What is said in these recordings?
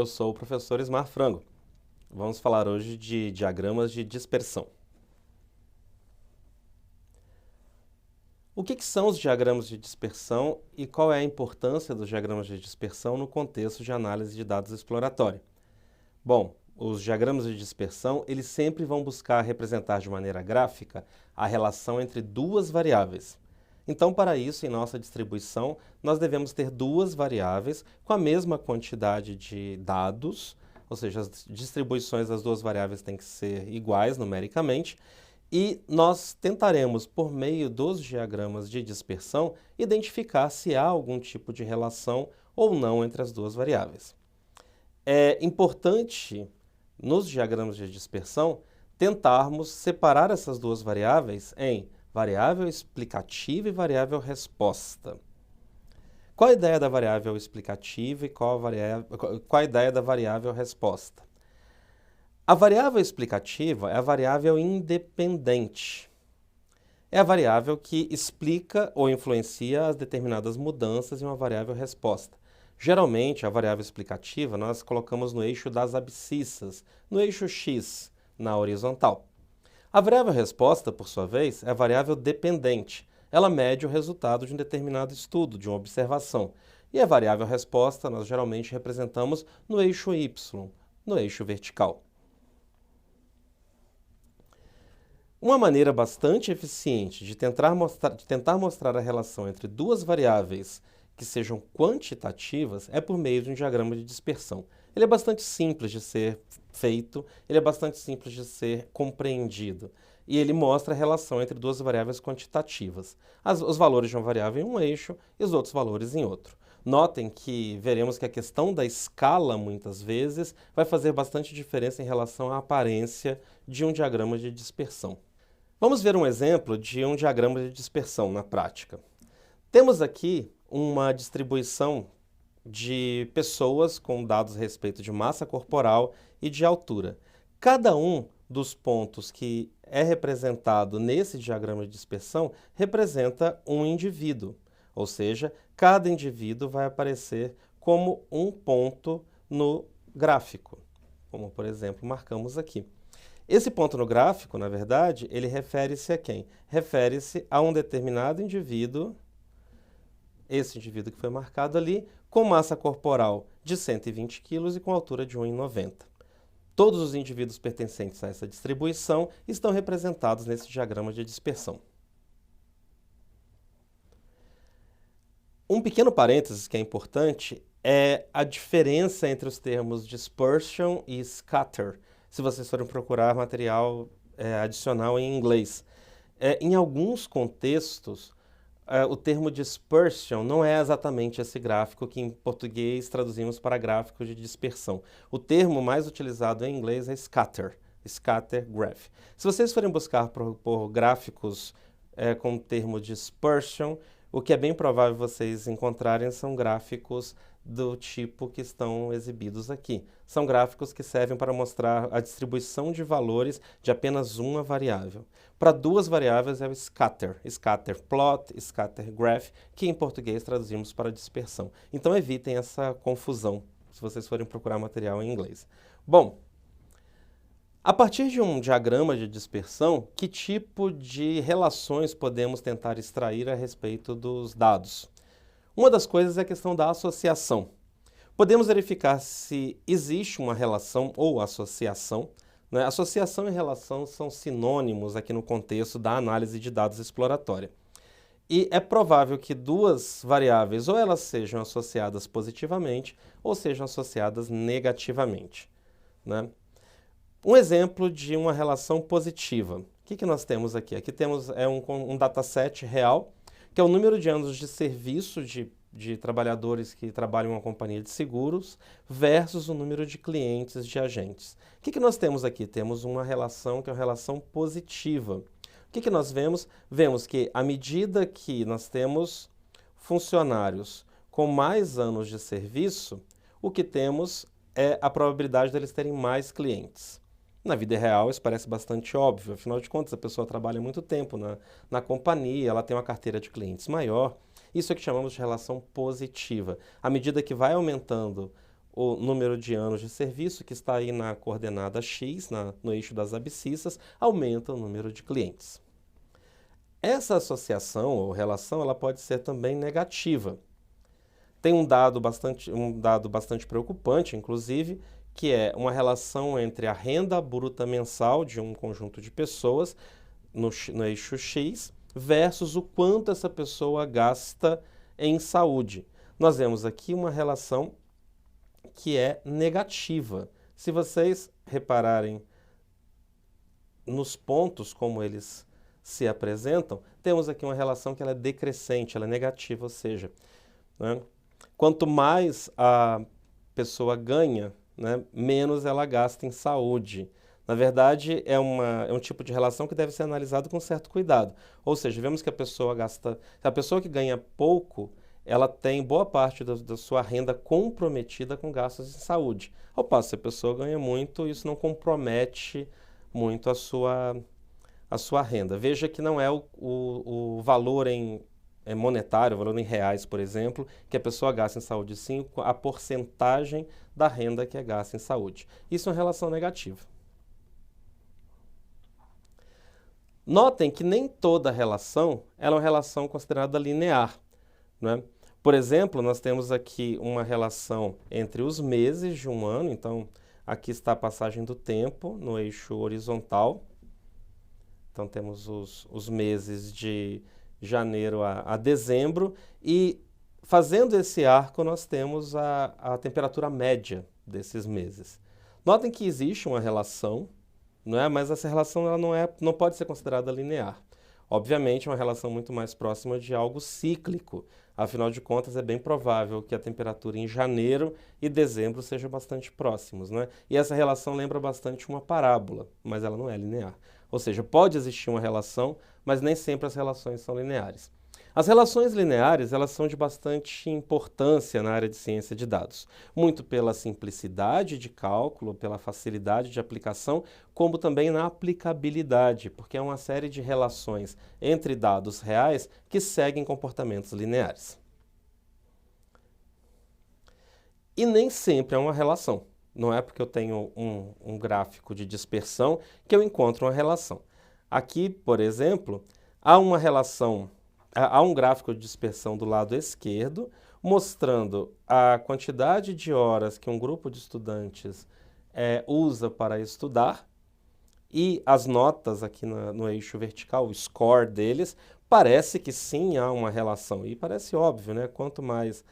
eu sou o professor Ismar Frango. Vamos falar hoje de diagramas de dispersão. O que são os diagramas de dispersão e qual é a importância dos diagramas de dispersão no contexto de análise de dados exploratória? Bom, os diagramas de dispersão, eles sempre vão buscar representar de maneira gráfica a relação entre duas variáveis. Então, para isso, em nossa distribuição, nós devemos ter duas variáveis com a mesma quantidade de dados, ou seja, as distribuições das duas variáveis têm que ser iguais numericamente, e nós tentaremos, por meio dos diagramas de dispersão, identificar se há algum tipo de relação ou não entre as duas variáveis. É importante, nos diagramas de dispersão, tentarmos separar essas duas variáveis em variável explicativa e variável resposta. Qual a ideia da variável explicativa e qual a ideia da variável resposta? A variável explicativa é a variável independente. É a variável que explica ou influencia as determinadas mudanças em uma variável resposta. Geralmente, a variável explicativa nós colocamos no eixo das abscissas, no eixo x, na horizontal. A variável resposta, por sua vez, é a variável dependente. Ela mede o resultado de um determinado estudo, de uma observação. E a variável resposta nós geralmente representamos no eixo y, no eixo vertical. Uma maneira bastante eficiente de tentar mostrar a relação entre duas variáveis que sejam quantitativas é por meio de um diagrama de dispersão. Ele é bastante simples de ser feito, ele é bastante simples de ser compreendido. E ele mostra a relação entre duas variáveis quantitativas. Os valores de uma variável em um eixo e os outros valores em outro. Notem que veremos que a questão da escala, muitas vezes, vai fazer bastante diferença em relação à aparência de um diagrama de dispersão. Vamos ver um exemplo de um diagrama de dispersão na prática. Temos aqui uma distribuição de pessoas com dados a respeito de massa corporal e de altura. Cada um dos pontos que é representado nesse diagrama de dispersão representa um indivíduo, ou seja, cada indivíduo vai aparecer como um ponto no gráfico, como por exemplo marcamos aqui. Esse ponto no gráfico, na verdade, ele refere-se a quem? Refere-se a um determinado indivíduo, esse indivíduo que foi marcado ali, com massa corporal de 120 kg e com altura de 1,90 m. Todos os indivíduos pertencentes a essa distribuição estão representados nesse diagrama de dispersão. Um pequeno parênteses que é importante é a diferença entre os termos dispersion e scatter, se vocês forem procurar material adicional em inglês. Em alguns contextos, o termo dispersion não é exatamente esse gráfico que em português traduzimos para gráfico de dispersão. O termo mais utilizado em inglês é scatter graph. Se vocês forem buscar por gráficos com o termo dispersion, o que é bem provável vocês encontrarem são gráficos do tipo que estão exibidos aqui. São gráficos que servem para mostrar a distribuição de valores de apenas uma variável. Para duas variáveis é o scatter plot, scatter graph, que em português traduzimos para dispersão. Então evitem essa confusão se vocês forem procurar material em inglês. Bom, a partir de um diagrama de dispersão, que tipo de relações podemos tentar extrair a respeito dos dados? Uma das coisas é a questão da associação. Podemos verificar se existe uma relação ou associação. Né? Associação e relação são sinônimos aqui no contexto da análise de dados exploratória. E é provável que duas variáveis ou elas sejam associadas positivamente ou sejam associadas negativamente. Né? Um exemplo de uma relação positiva. O que nós temos aqui? Aqui temos um dataset real, que é o número de anos de serviço de trabalhadores que trabalham em uma companhia de seguros versus o número de clientes de agentes. O que nós temos aqui? Temos uma relação que é uma relação positiva. O que nós vemos? Vemos que à medida que nós temos funcionários com mais anos de serviço, o que temos é a probabilidade deles terem mais clientes. Na vida real, isso parece bastante óbvio, afinal de contas, a pessoa trabalha muito tempo na companhia, ela tem uma carteira de clientes maior. Isso é o que chamamos de relação positiva. À medida que vai aumentando o número de anos de serviço, que está aí na coordenada X, no eixo das abscissas, aumenta o número de clientes. Essa associação ou relação ela pode ser também negativa. Tem um dado bastante preocupante, inclusive, que é uma relação entre a renda bruta mensal de um conjunto de pessoas no eixo X versus o quanto essa pessoa gasta em saúde. Nós vemos aqui uma relação que é negativa. Se vocês repararem nos pontos como eles se apresentam, temos aqui uma relação que ela é decrescente, ela é negativa, ou seja, né, quanto mais a pessoa ganha, né, menos ela gasta em saúde. Na verdade, é um tipo de relação que deve ser analisado com certo cuidado. Ou seja, vemos que a pessoa que ganha pouco, ela tem boa parte da sua renda comprometida com gastos em saúde. Ao passo que a pessoa ganha muito, isso não compromete muito a sua renda. Veja que não é o valor monetário, o valor em reais, por exemplo, que a pessoa gasta em saúde, sim a porcentagem da renda que é gasta em saúde. Isso é uma relação negativa. Notem que nem toda relação é uma relação considerada linear, né? Por exemplo, nós temos aqui uma relação entre os meses de um ano, então aqui está a passagem do tempo no eixo horizontal. Então temos os meses de janeiro a dezembro e fazendo esse arco nós temos a temperatura média desses meses. Notem que existe uma relação, não é? Mas essa relação ela não pode ser considerada linear. Obviamente, é uma relação muito mais próxima de algo cíclico. Afinal de contas, é bem provável que a temperatura em janeiro e dezembro sejam bastante próximos, né? E essa relação lembra bastante uma parábola, mas ela não é linear. Ou seja, pode existir uma relação, mas nem sempre as relações são lineares. As relações lineares, elas são de bastante importância na área de ciência de dados, muito pela simplicidade de cálculo, pela facilidade de aplicação, como também na aplicabilidade, porque é uma série de relações entre dados reais que seguem comportamentos lineares. E nem sempre é uma relação. Não é porque eu tenho um gráfico de dispersão que eu encontro uma relação. Aqui, por exemplo, há uma relação. Há um gráfico de dispersão do lado esquerdo, mostrando a quantidade de horas que um grupo de estudantes usa para estudar e as notas aqui no eixo vertical, o score deles, parece que sim há uma relação. E parece óbvio, né? Quanto mais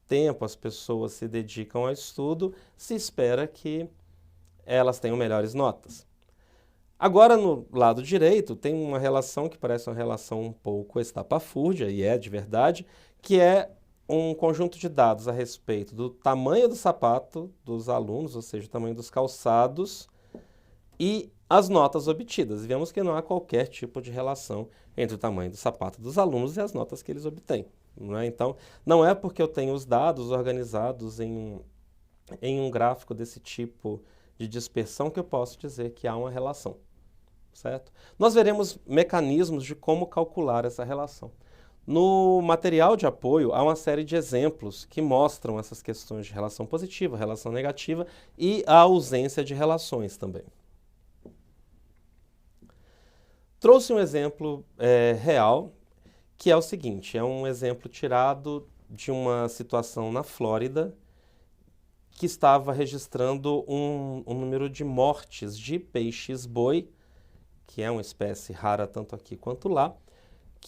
tempo as pessoas se dedicam ao estudo, se espera que elas tenham melhores notas. Agora, no lado direito, tem uma relação que parece uma relação um pouco estapafúrdia, e é de verdade, que é um conjunto de dados a respeito do tamanho do sapato dos alunos, ou seja, o tamanho dos calçados, e as notas obtidas. E vemos que não há qualquer tipo de relação entre o tamanho do sapato dos alunos e as notas que eles obtêm. Não é? Então, não é porque eu tenho os dados organizados em um gráfico desse tipo de dispersão que eu posso dizer que há uma relação. Certo? Nós veremos mecanismos de como calcular essa relação. No material de apoio, há uma série de exemplos que mostram essas questões de relação positiva, relação negativa e a ausência de relações também. Trouxe um exemplo real, que é o seguinte, é um exemplo tirado de uma situação na Flórida, que estava registrando um número de mortes de peixes-boi, que é uma espécie rara tanto aqui quanto lá,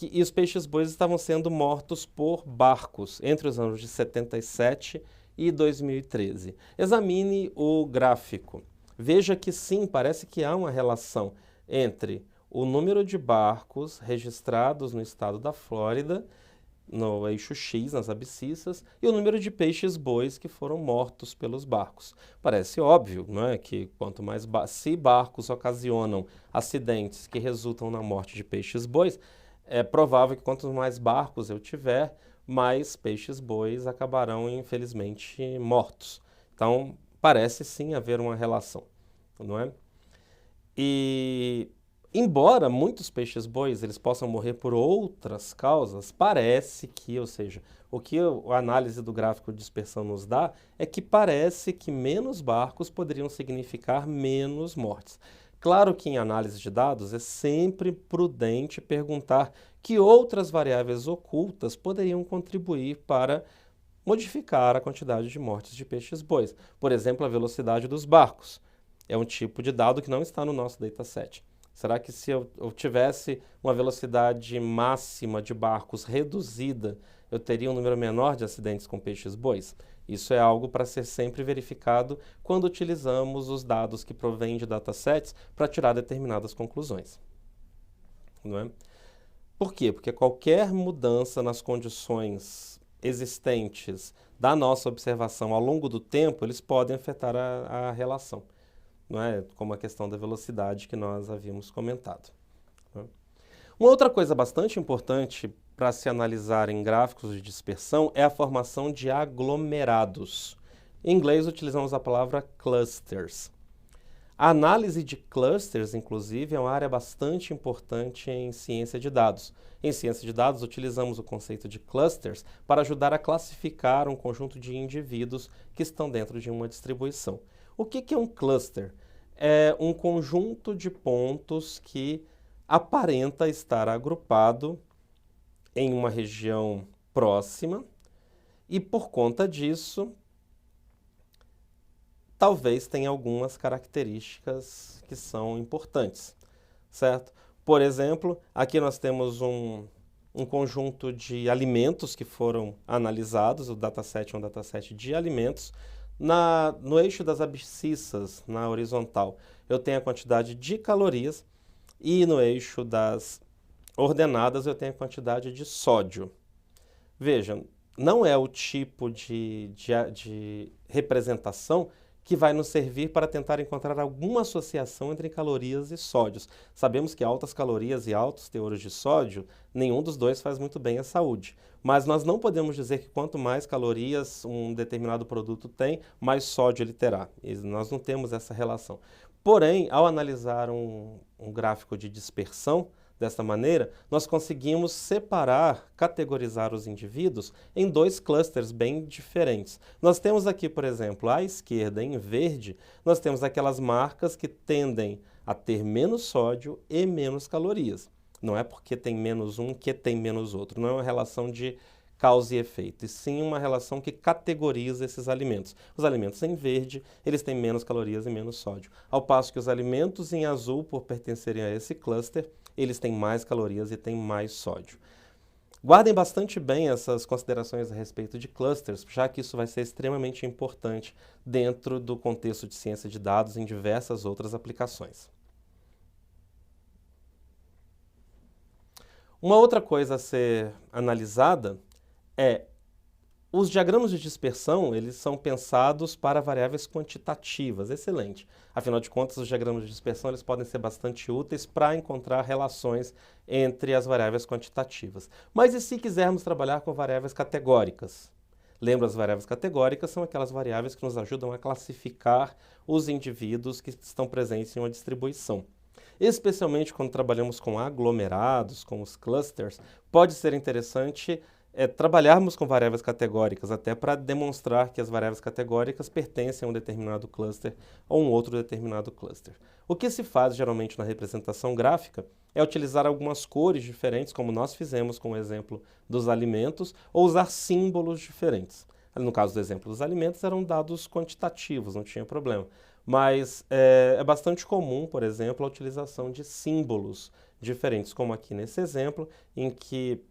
e os peixes-bois estavam sendo mortos por barcos entre os anos de 77 e 2013. Examine o gráfico. Veja que sim, parece que há uma relação entre o número de barcos registrados no estado da Flórida, no eixo X, nas abscissas, e o número de peixes-bois que foram mortos pelos barcos. Parece óbvio, não é? Que quanto mais se barcos ocasionam acidentes que resultam na morte de peixes-bois, é provável que quanto mais barcos eu tiver, mais peixes-bois acabarão, infelizmente, mortos. Então, parece sim haver uma relação, não é? E Embora muitos peixes-bois eles possam morrer por outras causas, parece que, ou seja, o que a análise do gráfico de dispersão nos dá é que parece que menos barcos poderiam significar menos mortes. Claro que em análise de dados é sempre prudente perguntar que outras variáveis ocultas poderiam contribuir para modificar a quantidade de mortes de peixes-bois. Por exemplo, a velocidade dos barcos. É um tipo de dado que não está no nosso dataset. Será que se eu tivesse uma velocidade máxima de barcos reduzida, eu teria um número menor de acidentes com peixes-bois? Isso é algo para ser sempre verificado quando utilizamos os dados que provêm de datasets para tirar determinadas conclusões. Não é? Por quê? Porque qualquer mudança nas condições existentes da nossa observação ao longo do tempo, eles podem afetar a relação. Não é? Como a questão da velocidade que nós havíamos comentado. Né? Uma outra coisa bastante importante para se analisar em gráficos de dispersão é a formação de aglomerados. Em inglês utilizamos a palavra clusters. A análise de clusters, inclusive, é uma área bastante importante em ciência de dados. Em ciência de dados, utilizamos o conceito de clusters para ajudar a classificar um conjunto de indivíduos que estão dentro de uma distribuição. O que é um cluster? É um conjunto de pontos que aparenta estar agrupado em uma região próxima e, por conta disso, talvez tenha algumas características que são importantes, certo? Por exemplo, aqui nós temos um conjunto de alimentos que foram analisados, o dataset é um dataset de alimentos. No eixo das abscissas, na horizontal, eu tenho a quantidade de calorias e no eixo das ordenadas eu tenho a quantidade de sódio. Veja, não é o tipo de representação que vai nos servir para tentar encontrar alguma associação entre calorias e sódios. Sabemos que altas calorias e altos teores de sódio, nenhum dos dois faz muito bem à saúde. Mas nós não podemos dizer que quanto mais calorias um determinado produto tem, mais sódio ele terá. Nós não temos essa relação. Porém, ao analisar um gráfico de dispersão, desta maneira, nós conseguimos separar, categorizar os indivíduos em dois clusters bem diferentes. Nós temos aqui, por exemplo, à esquerda, em verde, nós temos aquelas marcas que tendem a ter menos sódio e menos calorias. Não é porque tem menos um que tem menos outro. Não é uma relação de causa e efeito, e sim uma relação que categoriza esses alimentos. Os alimentos em verde, eles têm menos calorias e menos sódio, ao passo que os alimentos em azul, por pertencerem a esse cluster, eles têm mais calorias e têm mais sódio. Guardem bastante bem essas considerações a respeito de clusters, já que isso vai ser extremamente importante dentro do contexto de ciência de dados em diversas outras aplicações. Uma outra coisa a ser analisada é os diagramas de dispersão, eles são pensados para variáveis quantitativas, excelente. Afinal de contas, os diagramas de dispersão eles podem ser bastante úteis para encontrar relações entre as variáveis quantitativas. Mas e se quisermos trabalhar com variáveis categóricas? Lembra, as variáveis categóricas são aquelas variáveis que nos ajudam a classificar os indivíduos que estão presentes em uma distribuição. Especialmente quando trabalhamos com aglomerados, com os clusters, pode ser interessante trabalharmos com variáveis categóricas, até para demonstrar que as variáveis categóricas pertencem a um determinado cluster ou um outro determinado cluster. O que se faz geralmente na representação gráfica é utilizar algumas cores diferentes, como nós fizemos com o exemplo dos alimentos, ou usar símbolos diferentes. No caso do exemplo dos alimentos, eram dados quantitativos, não tinha problema. Mas é bastante comum, por exemplo, a utilização de símbolos diferentes, como aqui nesse exemplo, em que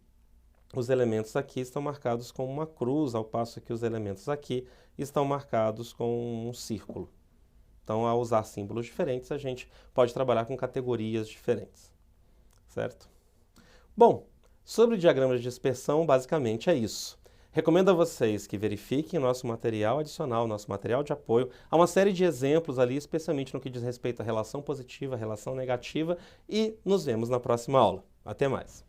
os elementos aqui estão marcados com uma cruz, ao passo que os elementos aqui estão marcados com um círculo. Então, ao usar símbolos diferentes, a gente pode trabalhar com categorias diferentes, certo? Bom, sobre diagramas de dispersão, basicamente é isso. Recomendo a vocês que verifiquem nosso material adicional, nosso material de apoio. Há uma série de exemplos ali, especialmente no que diz respeito à relação positiva, relação negativa, e nos vemos na próxima aula. Até mais!